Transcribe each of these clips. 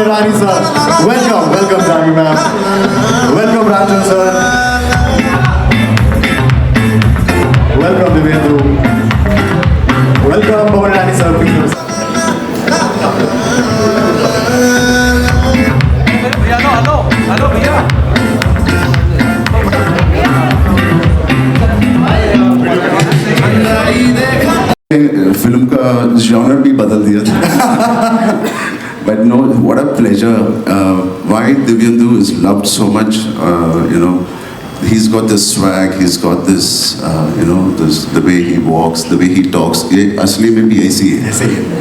Rani sir, welcome Rani ma'am, welcome Ranjan sir, welcome Divyendu, welcome Pawan Rani sir. Hello भैया film का genre भी बदल दिया था. But no, what a pleasure. Why Divyendu is loved so much, he's got this swag, he's got this, the way he walks, the way he talks. ये असली में भी ऐसी है.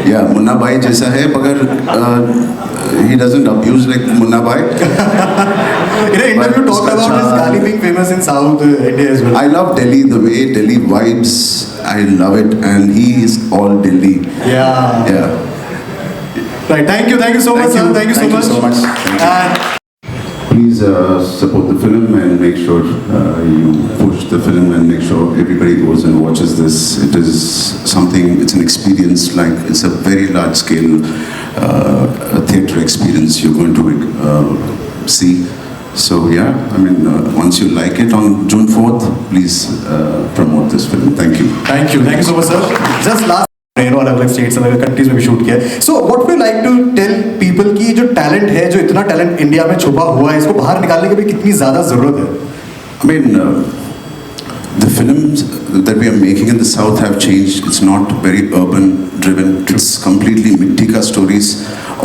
Yeah, मुन्ना भाई जैसा है, मगर he doesn't abuse like Munna Bhai. In an interview, talked about his Gali being famous in South India as well. I love Delhi, the way Delhi vibes. I love it, and he is all Delhi. Yeah. Yeah. Right. Thank you so much, sir. Thank you so much. And Please support the film and make sure you push the film and make sure everybody goes and watches this. It is something, it's an experience, like it's a very large scale theatre experience you're going to see. So yeah, I mean, once you like it on June 4th, please promote this film. Thank you. thank you so much, sir. Just last अलग states अलग countries में भी shoot किया है. So what would you like to tell people की जो talent है, जो इतना टैलेंट इंडिया में छुपा हुआ है, इसको बाहर निकालने की भी कितनी ज्यादा जरूरत है? I mean, the films that we are making in the South have changed. It's not very urban driven. It's completely Mittika stories.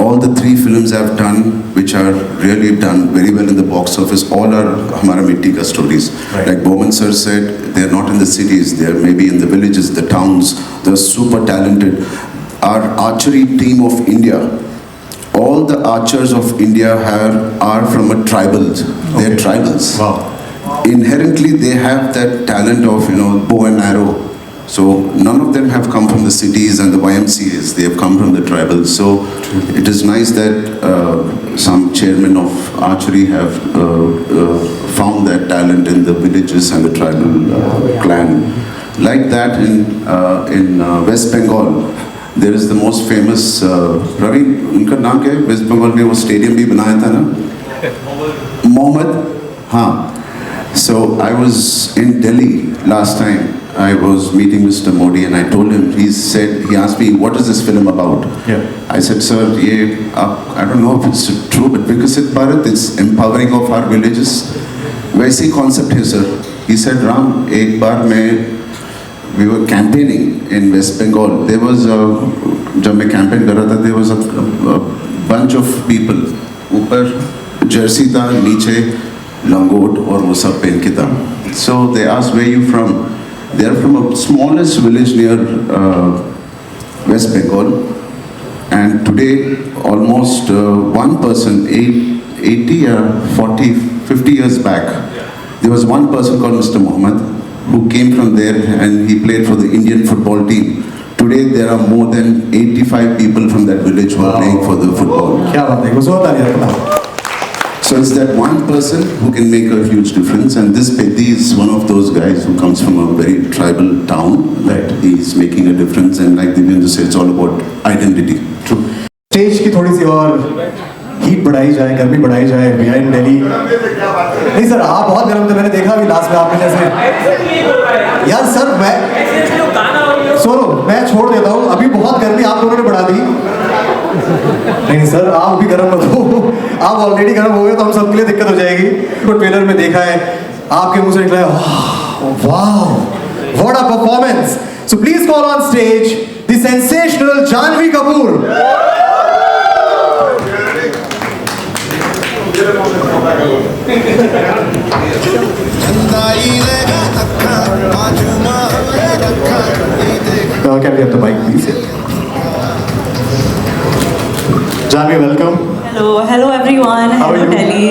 All the 3 films I've done, which are really done very well in the box office, all are Hamara Mittika stories. Right. Like Bowman sir said, they're not in the cities, they're maybe in the villages, the towns. They're super talented. Our archery team of India, all the archers of India are from a tribals. They're tribals. Wow. Inherently they have that talent of bow and arrow. So none of them have come from the cities and the YMCAs. They have come from the tribals. So it is nice that some chairmen of archery have found that talent in the villages and the tribal clan. Like that in West Bengal, there is the most famous Ravi, उनका नाम क्या है? West Bengal में वो stadium भी बनाया था ना? Mohammed. हाँ. So I was in Delhi last time. I was meeting Mr. Modi and I told him, he asked me, what is this film about? Yeah. I said, sir, I don't know if it's true, but Vikasit Bharat, it's empowering of our villages. वैसी concept है sir. He said, Ram, एक बार we were campaigning in West Bengal. There was जब मैं campaign कर रहा था, there was a bunch of people. ऊपर Jersey था, नीचे लंगोट और वो सब पहन के था. So they asked, where you from? They are from a smallest village near West Bengal, and today almost one person, 80 or 40, 50 years back, there was one person called Mr. Mohammed who came from there and he played for the Indian football team. Today there are more than 85 people from that village who are playing for the football. क्या बात है, वो बहुत तालियां अपना. So it's that one person who can make a huge difference, and this Peddi is one of those guys who comes from a very tribal town. Right. He's making a difference, and like Divyendu said, it's all about identity. True. Stage की थोड़ी सी और heat बढ़ाई जाए, गर्मी बढ़ाई जाए. We are in Delhi. नहीं sir, आप बहुत गर्म थे, मैंने देखा अभी लास्ट में आपने जैसे. यार सर मैं सुनो, मैं छोड़ देता हूँ. अभी बहुत गर्मी आप लोगों ने बढ़ा दी. नहीं सर, आप भी गर्म मत हो. आप ऑलरेडी गर्म हो गए तो हम सबके लिए दिक्कत हो जाएगी. तो ट्रेलर में देखा है, आपके मुंह से निकला है, wow, what a performance. So please call on stage the sensational Janhvi Kapoor. Can we have the mic, please? Janvi, welcome. Hello everyone. How are Hello you? Delhi.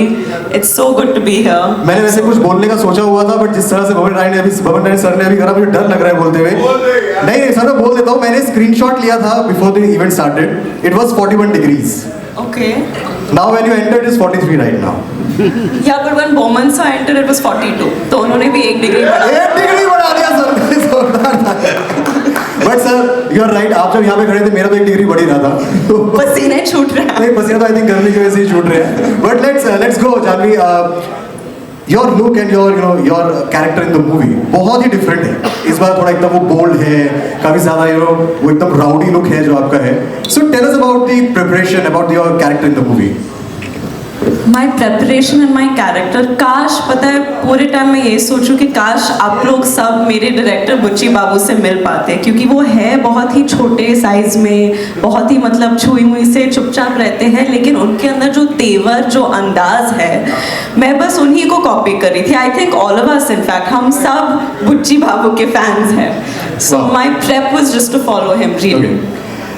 It's so good to be here. मैंने वैसे कुछ बोलने का सोचा हुआ था, but जिस तरह से भवन राय सर ने अभी करा, मुझे डर लग रहा है बोलते हुए. नहीं सर, मैं बोल देता हूँ. मैंने स्क्रीनशॉट लिया था before the event started. It was 41 degrees. Okay. Now when you entered, it's 43 right now. Yeah, but when Bowman sir entered, it was 42. तो उन्होंने भी 1 degree बढ़ा. 1 degree बढ़ा दिया sir. But sir you are right, आप जब यहाँ पे खड़े थे मेरा तो 1 डिग्री बढ़ ही रहा था पसीने छूट रहे हैं। नहीं, पसीना तो आई थिंक गर्मी की वजह से ही छूट रहे हैं, but let's go Janhvi. Your look and your character in the movie बहुत ही डिफरेंट है इस बार, थोड़ा एकदम वो बोल्ड है, काफी ज्यादा वो एकदम राउडी लुक है जो आपका है। So tell us about the preparation, about your character in the movie. My preparation and my character, काश पता है पूरे टाइम मैं यही सोचूं कि काश आप लोग सब मेरे डायरेक्टर बुच्ची बाबू से मिल पाते, क्योंकि वो है बहुत ही छोटे साइज में, बहुत ही मतलब छुई मुई से चुपचाप रहते हैं, लेकिन उनके अंदर जो तेवर, जो अंदाज है, मैं बस उन्हीं को कॉपी कर रही थी। I think all of us in fact हम सब बुच्ची बाबू के फैंस हैं, so my prep was just to follow him really.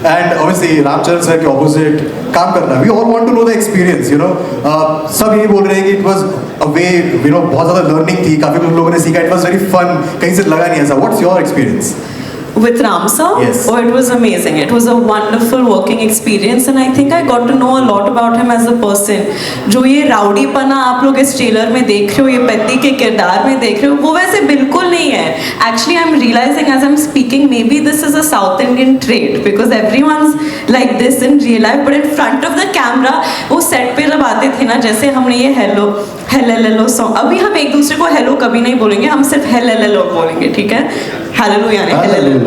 And obviously Ram Charan sir के ऑपोजिट काम करना, we all want to know the experience, सब यही बोल रहे हैं कि इट वाज अ वे, बहुत ज़्यादा लर्निंग थी, काफ़ी लोगों ने सीखा, इट वाज वेरी फन, कहीं से लगा नहीं ऐसा। What's your experience? With Ram sir? Yes. Oh, it was amazing. It was a wonderful working experience and I think I got to know a lot about him as a person. जो ये राउडीपना आप लोग इस trailer में देख रहे हो, ये पेद्दी के किरदार में देख रहे हो, वो वैसे बिल्कुल नहीं है। Actually, I'm realizing as I'm speaking, maybe this is a South Indian trait because everyone's like this in real life, but in front of the camera, वो सेट पे जब आते थे ना, जैसे हमने ये हेलो सॉन्ग, अभी हम एक दूसरे को हेलो कभी नहीं बोलेंगे, हम सिर्फ हेलो बोलेंगे, ठीक है? हालेलुया यानी हेलो।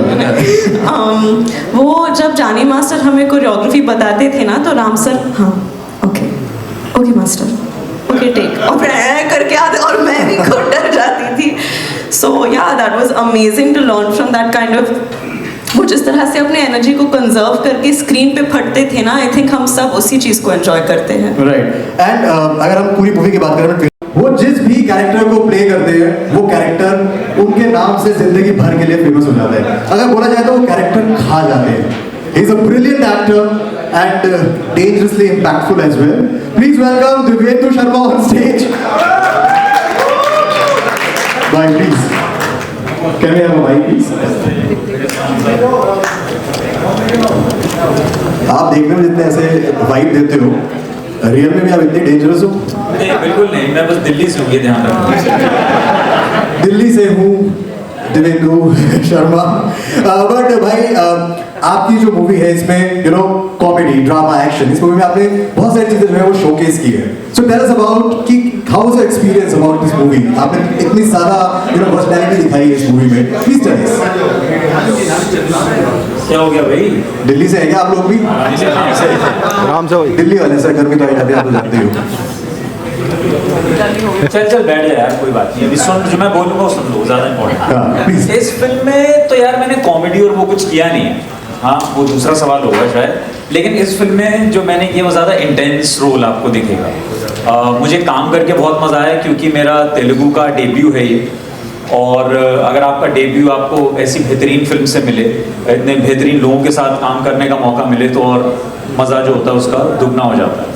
वो जब जानी मास्टर हमें कोरियोग्राफी बताते थे ना, तो राम सर हाँ ओके मास्टर ओके टेक, और फिर ऐ करके आते और मैं भी खुद डर जाती थी। So yeah that was amazing to learn from that kind of, वो जिस तरह से अपने एनर्जी को कंजर्व करके स्क्रीन पे फटते थे ना, आई थिंक हम सब उसी चीज को एंजॉय करते हैं। राइट। एंड अगर हम पूरी मूवी की बात करें, वो जिस भी कैरेक्टर को प्ले करते हैं, वो कैरेक्टर उनके नाम से जिंदगी भर के लिए फेमस हो जाता है। अगर बोला जाए तो वो कैरेक्टर खा जाते हैं। He is a brilliant actor and dangerously impactful as well. Please welcome Divyendu Sharma on stage. Bye please, can we have a mike please? आप देखने में जितने ऐसे वाइब देते हो, रियल में भी आप इतने डेंजरस हो? नहीं बिल्कुल नहीं, मैं बस दिल्ली से हूँ, ये ध्यान रखना। दिल्ली से हूँ, दिव्येंदु शर्मा। बट भाई आपकी जो मूवी है इसमें कॉमेडी, ड्रामा, एक्शन, इस मूवी में आपने बहुत सारी चीजें जो है वो शोकेस की है। सो टेल अस अबाउट कि how was your experience about this movie? आपने इतनी ज्यादा पर्सनैलिटी दिखाई है इस मूवी में, प्लीज टेल अस। क्या हो गया भाई? दिल्ली से है क्या आप लोग भी? आराम से भाई। दिल्ली वाले सर घर में तो आ जाते हैं, आप तो जानते हो। चल बैठ जा यार, कोई बात नहीं, अभी सुन, जो मैं बोलूँगा वो सुन लो, ज़्यादा हाँ, इम्पोर्टेंट। please। इस फिल्म में तो यार मैंने कॉमेडी और वो कुछ किया नहीं है, हाँ वो दूसरा सवाल होगा शायद, लेकिन इस फिल्म में जो मैंने किया वो ज़्यादा इंटेंस रोल आपको दिखेगा। मुझे काम करके बहुत मज़ा आया क्योंकि मेरा तेलुगु का डेब्यू है ये, और अगर आपका डेब्यू आपको ऐसी बेहतरीन फिल्म से मिले, इतने बेहतरीन लोगों के साथ काम करने का मौका मिले, तो और मज़ा जो होता है उसका दुगना हो जाता है।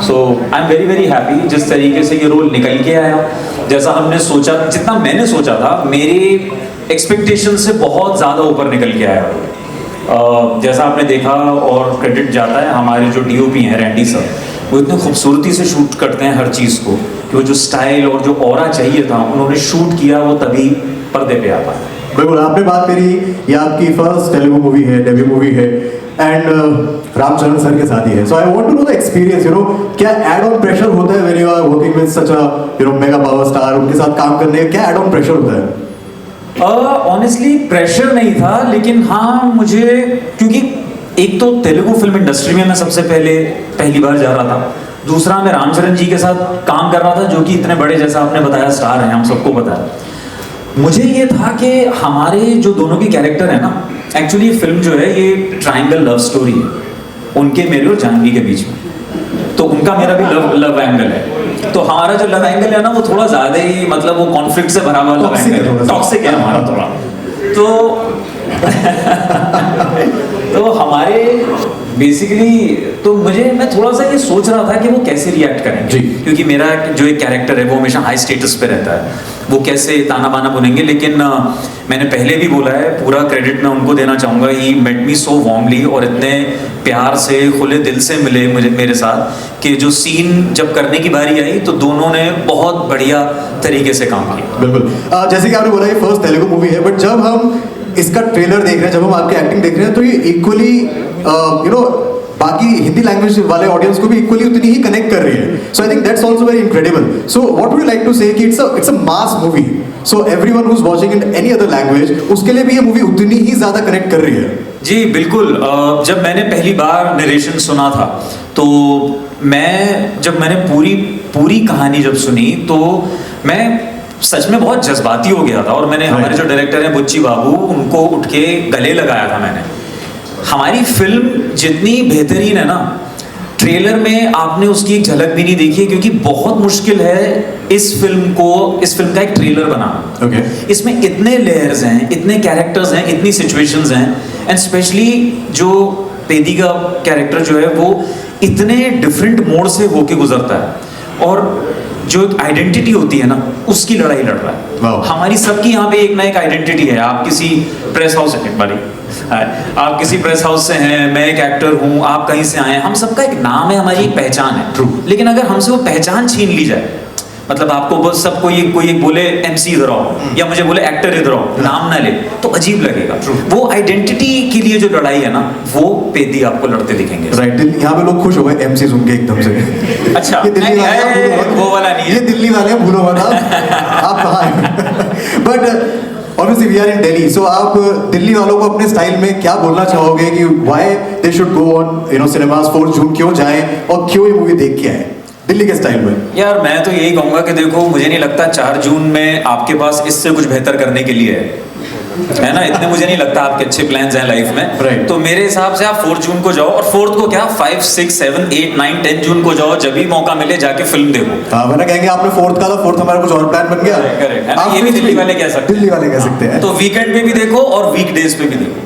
So I am very very happy जिस तरीके से ये रोल निकल के आया, जैसा हमने सोचा, जितना मैंने सोचा था, मेरी एक्सपेक्टेशन से बहुत ज़्यादा ऊपर निकल के आया। जैसा आपने देखा, और क्रेडिट जाता है हमारे जो DOP हैं रैंडी सर, वो इतनी खूबसूरती से शूट करते हैं हर चीज़ को, कि वो जो स्टाइल और जो ऑरा चाहिए था उन्होंने शूट किया, वो तभी पर्दे पे आता है। बिल्कुल, आपने बात करी, ये आपकी फर्स्ट तेलुगु मूवी है, डेब्यू मूवी है, एंड रामचरण सर के साथ ही है। So I want to know the experience, क्या ऐड ऑन प्रेशर होता है when you are working with such a mega power star, उनके साथ काम करने का क्या ऐड ऑन प्रेशर होता है? ऑनेस्टली प्रेशर नहीं था, लेकिन हाँ मुझे, क्योंकि एक तो तेलुगु फिल्म इंडस्ट्री में मैं सबसे पहली बार जा रहा था, दूसरा मैं रामचरण जी के साथ काम कर रहा था, जो कि इतने बड़े, जैसा आपने बताया, स्टार हैं, हम सबको पता है। मुझे ये था कि हमारे जो दोनों के कैरेक्टर है ना, एक्चुअली फिल्म जो है ये ट्रायंगल लव स्टोरी है, उनके, मेरे और जानवी के बीच में, तो उनका मेरा भी लव एंगल है। तो हमारा जो लव एंगल है ना, वो थोड़ा ज़्यादा ही, मतलब वो कॉन्फ्लिक्ट से भरा हुआ लव एंगल है, टॉक्सिक है हमारा थोड़ा। तो हमारे बेसिकली, तो मैं थोड़ा सा ये सोच रहा था कि वो कैसे रिएक्ट करेंगे, क्योंकि मेरा जो एक कैरेक्टर है वो हमेशा हाई स्टेटस पे रहता है, वो कैसे ताना बाना बुनेंगे। लेकिन मैंने पहले भी बोला है, पूरा क्रेडिट मैं उनको देना चाहूँगा, ही मेट मी सो वार्मली, और इतने प्यार से, खुले दिल से मिले मेरे साथ, कि जो सीन जब करने की बारी आई तो दोनों ने बहुत बढ़िया तरीके से काम किया। बिल्कुल, जैसे कि आपने बोला ये फर्स्ट तेलुगु मूवी है, बट जब हम इसका ट्रेलर देख रहे हैं, जब हम आपकी एक्टिंग देख रहे हैं, तो ये इक्वली बाकी हिंदी लैंग्वेज वाले ऑडियंस को भी इक्वली उतनी ही कनेक्ट कर रही है. So I think that's also very incredible. So what would you like to say कि it's a mass movie, so everyone who is watching in any other language, उसके लिए भी ये मूवी उतनी ही ज्यादा कनेक्ट कर रही है. जी बिल्कुल. जब मैंने पहली बार नरेशन सुना था, तो जब मैंने पूरी कहानी जब सुनी, तो मैं सच में बहुत जज्बाती हो गया था. और मैंने हमारे जो डायरेक्टर हैं बुच्ची बाबू, उनको उठ के गले लगाया था मैंने. हमारी फिल्म जितनी बेहतरीन है ना, ट्रेलर में आपने उसकी एक झलक भी नहीं देखी है, क्योंकि बहुत मुश्किल है इस फिल्म का एक ट्रेलर बनाना. Okay. इसमें इतने लेयर्स हैं, इतने कैरेक्टर्स हैं, इतनी सिचुएशंस हैं, एंड स्पेशली जो पेदी का कैरेक्टर जो है वो इतने डिफरेंट मोड से होके गुजरता है, और जो एक आइडेंटिटी होती है ना, उसकी लड़ाई लड़ रहा है. Wow. हमारी सबकी यहाँ पे एक ना एक आइडेंटिटी है. आप किसी प्रेस हाउस आप किसी प्रेस हाउस से हैं, मैं एक एक्टर हूँ, आप कहीं से आए हैं, हम सबका एक नाम है, हमारी एक पहचान है. True. लेकिन अगर हमसे वो पहचान छीन ली जाए, मतलब आपको बस सबको कोई एक बोले MC इधर आओ, या मुझे बोले एक्टर इधर आओ, नाम ना ले, तो अजीब लगेगा. वो आइडेंटिटी के लिए जो लड़ाई है ना, वो पेदी आपको लड़ते दिखेंगे. राइट. यहाँ पे लोग खुश हो गए MC सुन के एकदम से. अच्छा, ये दिल्ली वाले हैं, भूलो मत. वो वाला नहीं है. ये दिल्ली वाले हैं, भूलो मत आप कहाँ हैं. But obviously we are in Delhi, so आप दिल्ली वालों को अपने स्टाइल में क्या बोलना चाहोगे कि why they should go on cinemas 4 जून, क्यों जाएं और क्यों ये मूवी देख के आए दिल्ली के स्टाइल में? यार मैं तो यही कहूंगा कि देखो, मुझे नहीं लगता 4 जून में आपके पास इससे कुछ बेहतर करने के लिए है ना. इतने मुझे नहीं लगता आपके अच्छे प्लान्स हैं लाइफ में. Right. तो मेरे हिसाब से आप 4 जून को जाओ, और 4th को क्या 5, 6, 7, 8, 9, 10 जून को जाओ, जब भी मौका मिले जाके फिल्म देखो. हाँ, वरना कहेंगे आपने 4th का था, 4th हमारा कुछ और प्लान बन गया. Correct. आप ये भी दिल्ली वाले कह सकते हैं. दिल्ली वाले कह सकते हैं. तो वीकेंड पे भी देखो और वीकडेज पे भी देखो.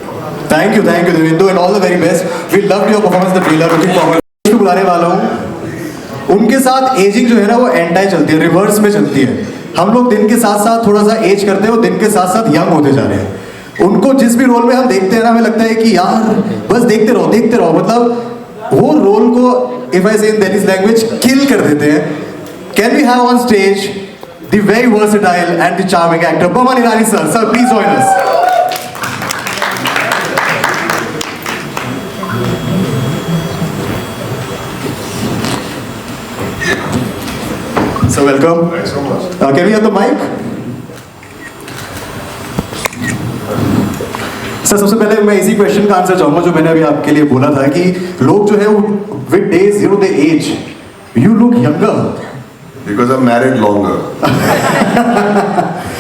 Thank you Divyendu, and all the very best. We loved your performance the trailer. Looking forward. बुलाने वाला हूँ, उनके साथ एजिंग जो है ना, वो एंटाई चलती है, रिवर्स में चलती है. हम लोग दिन के साथ साथ थोड़ा सा एज करते हैं, वो दिन के साथ साथ यंग होते जा रहे हैं. उनको जिस भी रोल में हम देखते हैं ना, हमें लगता है कि यार बस देखते रहो, मतलब वो रोल को इफ आई से इन दिल्लीज लैंग्वेज किल कर देते हैं. Can we have on stage the very versatile and the charming actor Boman Irani sir. Sir please join us. So welcome. Thanks so much. Can we have the mic? Sir सबसे पहले मैं इसी question का answer चाहूंगा जो मैंने अभी आपके लिए बोला था कि लोग जो है with days they age, you look younger. Because I'm married longer.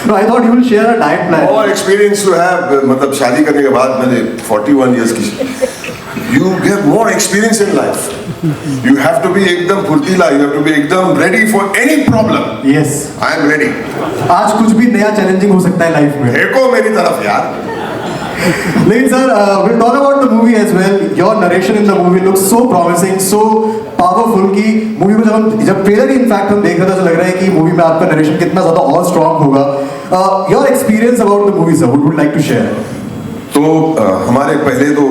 No, I thought you will share a diet plan. More experience to have. मतलब शादी करने के बाद मैंने 41 years की. You get more experience in life. You have to be एकदम फुर्तीला. You have to be एकदम ready for any problem. Yes. I am ready. आज कुछ भी नया चैलेंजिंग हो सकता है लाइफ में. देखो मेरी तरफ यार. लेकिन sir we'll talk about the movie as well. Your narration in the movie looks so promising, so powerful कि मूवी में जब ट्रेलर ही इनफैक्ट हम देख रहे थे तो लग रहा है कि मूवी में आपका नरेशन कितना ज़्यादा और स्ट्रॉन्ग होगा. Your experience about the movie, sir, would you like to share? तो हमारे पहले तो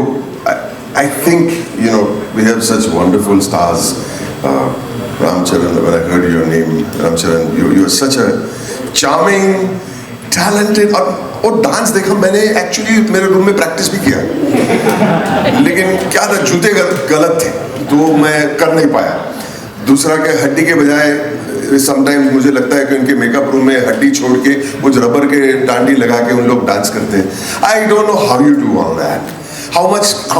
I think we have such wonderful stars. Ramcharan, when I heard your name, Ramcharan, you are such a charming, talented. और dance देखा मैंने, actually मेरे room में practice भी किया, लेकिन क्या था, जूते गलत थे तो मैं कर नहीं पाया. दूसरा के हड्डी के बजाय समटाइम्स मुझे लगता है कि उनके मेकअप रूम में हड्डी छोड़ के कुछ रबर के डांडी लगा के उन लोग डांस करते हैं. I don't know how you do all that. How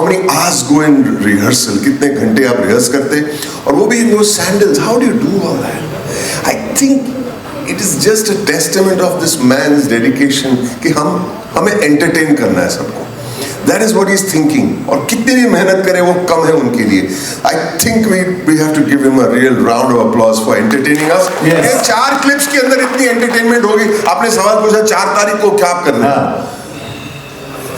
many hours go in rehearsal, कितने घंटे आप रिहर्स करते, और वो भी इन दो sandals. How do you do all that? I think it is just a testament of this man's dedication कि हमें एंटरटेन करना है सबको. That is what he is thinking. और कितनी भी मेहनत करें वो कम है उनके लिए. I think we have to give him a real round of applause for entertaining us. ये 4 क्लिप्स के अंदर इतनी एंटरटेनमेंट होगी. आपने सवाल पूछा 4 तारीख को क्या करना है,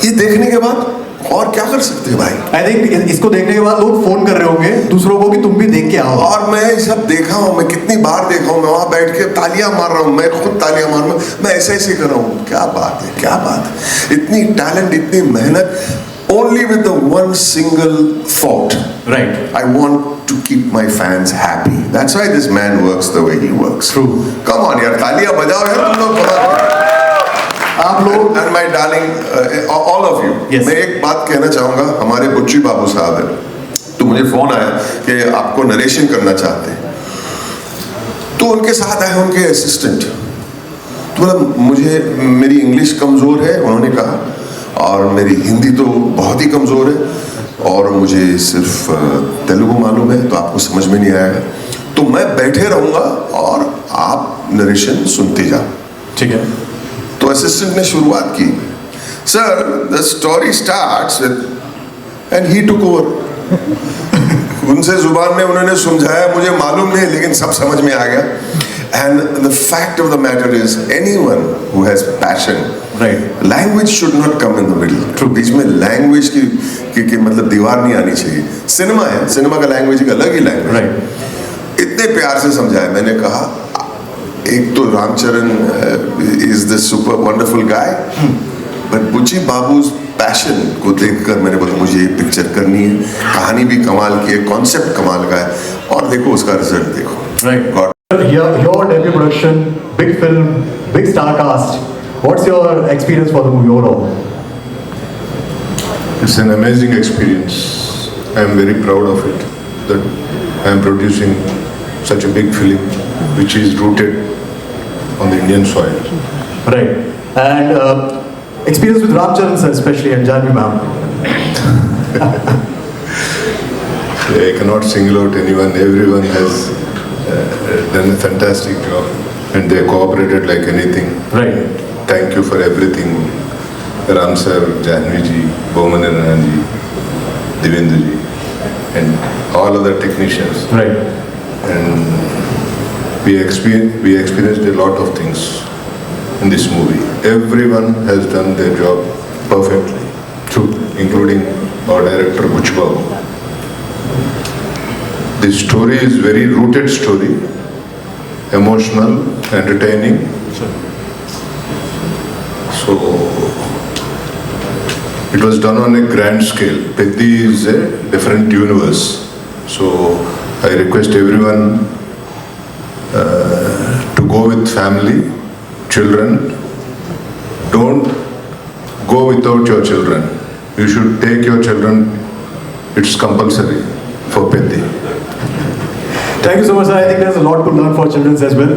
ये देखने के बाद और क्या कर सकते हैं भाई. आई थिंक इसको देखने के बाद लोग फोन कर रहे होंगे दूसरों को कि तुम भी देख के आओ. और मैं सब देखा हूँ, मैं कितनी बार देखा हूँ, मैं वहां बैठ के तालियां मार रहा हूँ, मैं खुद तालियां मार रहा हूँ, मैं ऐसे कर रहा हूँ. क्या बात है, क्या बात है. इतनी टैलेंट, इतनी मेहनत, only with the one single thought. Right. I want to keep my fans happy. That's why this man works the way he works. True. Come on यार, तालियां बजाओ यार तुम लोग. आप लोग and my darling, all of you. Yes. मैं एक बात कहना चाहूँगा, हमारे बुच्ची बाबू साहब हैं, तो मुझे फ़ोन आया कि आपको नरेशन करना चाहते हैं, तो उनके साथ आए उनके असिस्टेंट, तो बोला मुझे मेरी इंग्लिश कमज़ोर है, उन्होंने कहा, और मेरी हिंदी तो बहुत ही कमज़ोर है, और मुझे सिर्फ तेलुगु मालूम है, तो आपको समझ में नहीं आएगा, तो मैं बैठे रहूँगा और आप नरेशन सुनते जाओ। ठीक है। तो असिस्टेंट ने शुरुआत की, sir the story starts with, and he took over. उनसे जुबान में उन्होंने समझाया, मुझे मालूम नहीं लेकिन सब समझ में आ गया। And the fact of the matter is anyone who has passion, right, language should not come in the middle. True, बीच में लैंग्वेज की मतलब दीवार नहीं आनी चाहिए। सिनेमा है, सिनेमा का लैंग्वेज एक अलग ही लैंग्वेज। राइट। इतने प्यार से समझाया, मैंने कहा एक तो Ramcharan is the super wonderful guy, but Buchi बाबूज पैशन को देखकर मैंने बोला मुझे ये पिक्चर करनी है। कहानी भी कमाल की है, कॉन्सेप्ट कमाल का है, और देखो उसका रिजल्ट देखो। Right. God. Your debut production, big film, big star cast. What's your experience for the movie overall? It's an amazing experience. I am very proud of it, that I am producing such a big film which is rooted on the Indian soil. Right. And experience with Ram Charan sir, especially, and Janvi ma'am. I cannot single out anyone. Everyone has done a fantastic job, and they cooperated like anything. Right. Thank you for everything, Ram sir, Janvi ji, Boman ji, Divendra ji, and all other technicians. Right. And we experienced a lot of things in this movie. Everyone has done their job perfectly. True. Including our director Buchi Babu. This story is very rooted story, emotional, entertaining. So it was done on a grand scale. Peddi is a different universe. So I request everyone to go with family, children. Don't go without your children. You should take your children. It's compulsory for Peddi. Thank you so much, sir. I think there's a lot to learn for children as well.